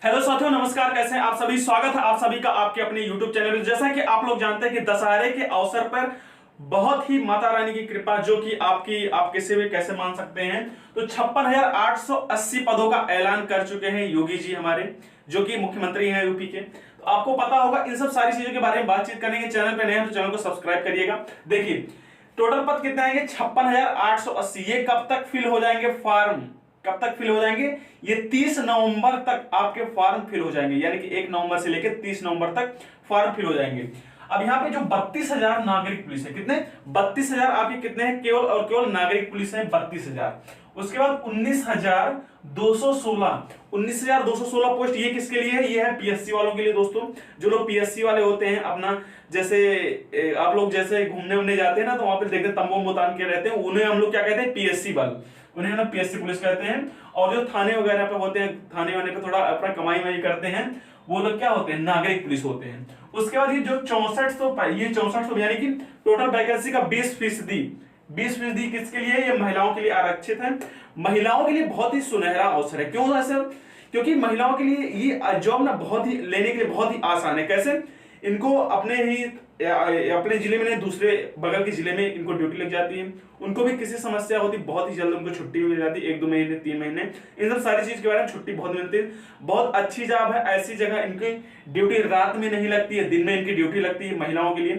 Hello साथियों, नमस्कार। कैसे हैं आप सभी? स्वागत है आप सभी का आपके अपने YouTube चैनल में। जैसा कि आप लोग जानते हैं कि दशहरे के अवसर पर बहुत ही माता रानी की कृपा, जो कि आप किसी भी कैसे मान सकते हैं, तो 56,880 पदों का ऐलान कर चुके हैं योगी जी हमारे, जो कि मुख्यमंत्री हैं यूपी के। तो आपको पता होगा इन सब सारी चीजों के बारे में बातचीत करने के। चैनल पे नए हैं तो चैनल को सब्सक्राइब करिएगा। देखिए, टोटल पद कितने आएंगे? 56,880। ये कब तक फिल हो जाएंगे फॉर्म? कब तक फिल हो जाएंगे? ये 30 नवंबर तक आपके फॉर्म फिल हो जाएंगे, यानी कि 1 नवंबर से लेकर 30 नवंबर तक फॉर्म फिल हो जाएंगे। अब यहाँ पे जो 32,000 नागरिक पुलिस है, कितने? 32,000 आपके कितने हैं? केवल और केवल नागरिक पुलिस है 32,000। उसके बाद 19,216 पोस्ट, ये किसके लिए है? ये है पीएससी वालों के लिए दोस्तों। जो लोग पीएससी वाले होते हैं, अपना जैसे आप लोग जैसे घूमने उमने जाते हैं ना, तो वहां पे देखते हैं तंबू तान के रहते हैं, उन्हें हम लोग क्या कहते हैं? पीएससी बल, उन्हें ना पीएससी पुलिस कहते हैं। और जो थाने वगैरह पे होते हैं, थाने वाने पे थोड़ा अपना कमाई वमाई करते हैं, वो लोग क्या होते हैं? नागरिक पुलिस होते हैं। उसके बाद ये जो 6400 यानी कि टोटल वैकेंसी का 20% किसके लिए? ये महिलाओं के लिए आरक्षित है। महिलाओं के लिए बहुत ही सुनहरा अवसर है। क्यों ऐसा? क्योंकि महिलाओं के लिए ये जॉब ना बहुत ही लेने के लिए बहुत ही आसान है। कैसे? इनको अपने जिले में नहीं, दूसरे बगल के जिले में इनको ड्यूटी लग जाती है। उनको भी किसी समस्या होती, बहुत ही जल्द उनको छुट्टी मिल जाती है, 1-2 महीने 3 महीने। इन सब सारी चीज के बारे में छुट्टी बहुत मिलती है। बहुत अच्छी जॉब है। ऐसी जगह इनकी ड्यूटी रात में नहीं लगती है, दिन में इनकी ड्यूटी लगती है महिलाओं के लिए।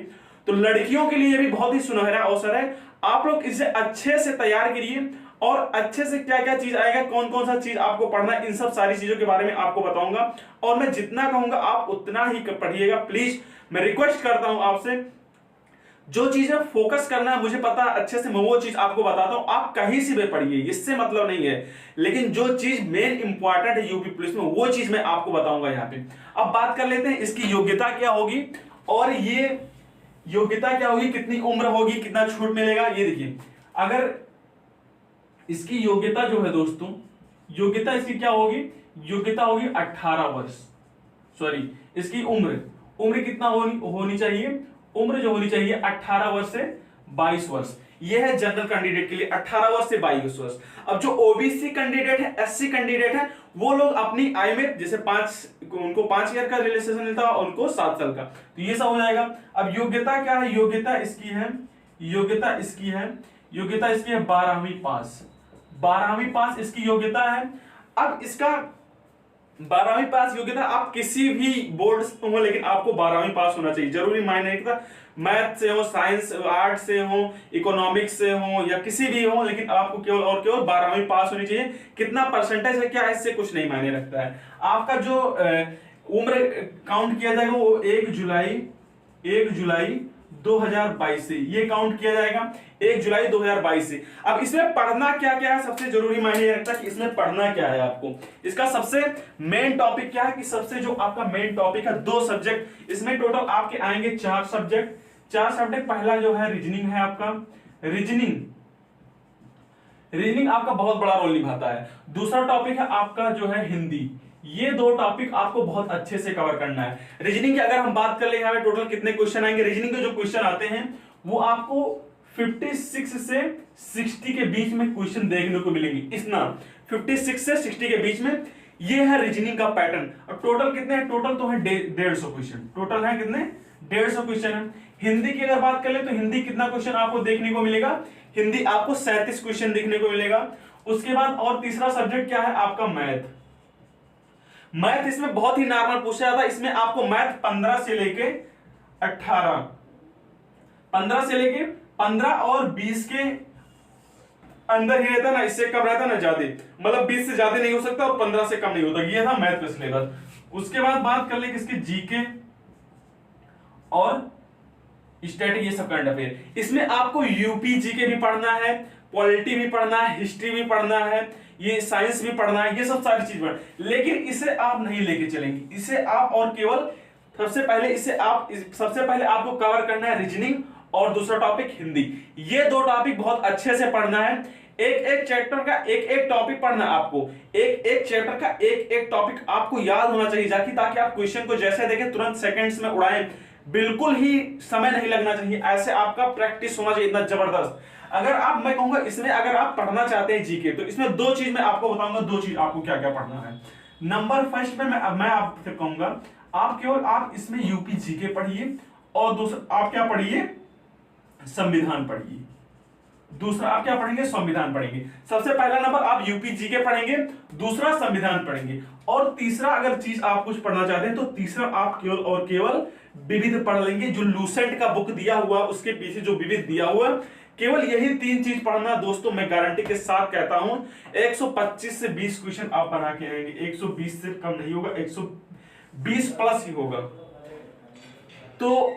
तो लड़कियों के लिए भी बहुत ही सुनहरा अवसर है। आप लोग इसे अच्छे से तैयार करिए और अच्छे से क्या क्या चीज आएगा, कौन कौन सा चीज आपको पढ़ना है, इन सब सारी चीजों के बारे में आपको बताऊंगा। और मैं जितना कहूंगा आप उतना ही पढ़िएगा प्लीज। मैं रिक्वेस्ट करता हूं आपसे, जो चीजें फोकस करना है, मुझे पता अच्छे से, मैं वो चीज आपको बताता हूं। आप कहीं से भी पढ़िए, इससे मतलब नहीं है, लेकिन जो चीज मेन इंपॉर्टेंट है यूपी पुलिस में, वो चीज मैं आपको बताऊंगा यहाँ पे। अब बात कर लेते हैं इसकी योग्यता क्या होगी, और ये योग्यता क्या होगी, कितनी उम्र होगी, कितना छूट मिलेगा। ये देखिए, अगर इसकी योग्यता जो है दोस्तों, योग्यता इसकी क्या होगी? योग्यता होगी 18 वर्ष। सॉरी, इसकी उम्र कितना होनी चाहिए? उम्र जो होनी चाहिए 18 वर्ष से 22 वर्ष। यह है जनरल कैंडिडेट के लिए, 18 वर्ष से 22 वर्ष। अब जो ओबीसी कैंडिडेट है, एससी कैंडिडेट है, वो लोग अपनी आयु में जैसे उनको 5 ईयर का रिलैक्सेशन मिलता है और उनको 7 साल का, तो ये सब हो जाएगा। अब योग्यता क्या है? योग्यता इसकी है 12वीं पास। 12वीं पास इसकी योग्यता है। अब इसका 12वीं पास योग्यता, आप किसी भी बोर्ड से हो, लेकिन आपको 12वीं पास होना चाहिए। जरूरी मायने नहीं रखता मैथ से हो, साइंस आर्ट से हो, इकोनॉमिक्स से हो, या किसी भी हो, लेकिन आपको केवल और केवल 12वीं पास होनी चाहिए। कितना परसेंटेज है क्या है, इससे कुछ नहीं मायने रखता है। आपका जो उम्र काउंट किया जाएगा वो 1 जुलाई 2022 से ये काउंट किया जाएगा, 1 जुलाई 2022 से। अब इसमें पढ़ना क्या क्या है, सबसे जरूरी मायने रखता है कि इसमें पढ़ना क्या है आपको। इसका सबसे मेन टॉपिक क्या है कि सबसे जो आपका मेन टॉपिक है, 2 सब्जेक्ट इसमें टोटल आपके आएंगे, 4 सब्जेक्ट। पहला जो है रीजनिंग है आपका। रीजनिंग आपका बहुत बड़ा रोल निभाता है। दूसरा टॉपिक है आपका जो है हिंदी। ये 2 टॉपिक आपको बहुत अच्छे से कवर करना है। रीजनिंग की अगर हम बात कर ले, यहाँ पे टोटल कितने क्वेश्चन आएंगे? रीजनिंग के जो क्वेश्चन आते हैं वो आपको 56 से 60 के बीच में क्वेश्चन देखने को मिलेंगे। इतना 56 से 60 के बीच में ये है रीजनिंग का पैटर्न। और टोटल कितने हैं? टोटल तो है 150 क्वेश्चन। टोटल है कितने? 150 क्वेश्चन है। हिंदी की अगर बात कर ले तो हिंदी कितना क्वेश्चन आपको देखने को मिलेगा? हिंदी आपको 37 क्वेश्चन देखने को मिलेगा। उसके बाद और तीसरा सब्जेक्ट क्या है आपका? मैथ। इसमें बहुत ही नॉर्मल पूछा जाता है। इसमें आपको मैथ 15 से लेके 15 और 20 के अंदर ही रहता ना, इससे कम रहता ना ज्यादा, मतलब 20 से ज्यादा नहीं हो सकता और 15 से कम नहीं होता। ये था मैथ का सिलेबस। उसके बाद बात कर ले किसके? जीके और स्टैटिक, ये सब करंट अफेयर। इसमें आपको यूपी जीके भी पढ़ना है, पॉलिटी भी पढ़ना है, हिस्ट्री भी पढ़ना है, ये साइंस भी पढ़ना है, ये सब सारी चीज पढ़। लेकिन इसे आप नहीं लेके चलेंगे। इसे आप और केवल सबसे पहले आपको कवर करना है रीजनिंग और दूसरा टॉपिक हिंदी। ये 2 टॉपिक बहुत अच्छे से पढ़ना है। एक चैप्टर का एक टॉपिक पढ़ना है आपको। एक चैप्टर का एक टॉपिक आपको याद होना चाहिए, ताकि आप क्वेश्चन को जैसे देखें तुरंत सेकंड्स में उड़ाएं। बिल्कुल ही समय नहीं लगना चाहिए, ऐसे आपका प्रैक्टिस होना चाहिए इतना जबरदस्त। मैं कहूंगा इसमें अगर आप पढ़ना चाहते हैं जीके, तो इसमें 2 चीज मैं आपको बताऊंगा, 2 चीज आपको क्या क्या पढ़ना है। नंबर फर्स्ट पे मैं आपसे कहूंगा, आप केवल आप इसमें यूपी जीके पढ़िए, और दूसरा आप क्या पढ़िए, संविधान पढ़िए। दूसरा आप क्या पढ़ेंगे, संविधान पढ़ेंगे। सबसे पहला नंबर आप यूपी जीके पढ़ेंगे, दूसरा संविधान पढ़ेंगे, और तीसरा अगर चीज आप कुछ पढ़ना चाहते हैं तो तीसरा आप केवल और केवल विविध पढ़ लेंगे। जो लूसेंट का बुक दिया हुआ उसके पीछे जो विविध दिया हुआ, केवल यही 3 चीज पढ़ना दोस्तों। मैं गारंटी के साथ कहता हूं 125 से 20 क्वेश्चन आप बना के आएंगे। 120 से कम नहीं होगा, 120 प्लस ही होगा। तो